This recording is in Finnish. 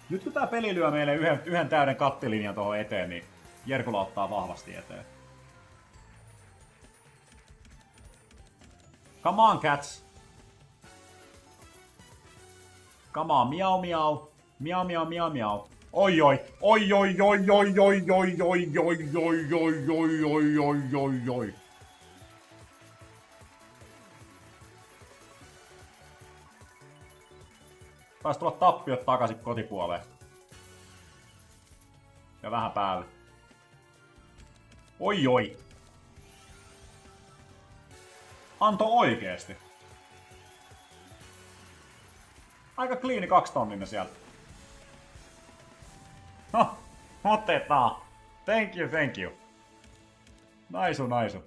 Nyt kun tää peli lyö meille yhden täyden kattilinjan tuohon eteen, niin Jerkula ottaa vahvasti eteen. Come on, cats! Come on, miau miau. Miau miau miau miau. Oi oi. Oi oi oi oi oi oi oi oi oi oi oi oi oi oi oi. Taisi tulla tappiot takaisin kotipuoleen. Ja vähän päälle. Oi oi. Anto oikeesti. Aika kliini 2 tonninen sieltä. No, otetaan. Thank you, thank you. Naisu, naisu.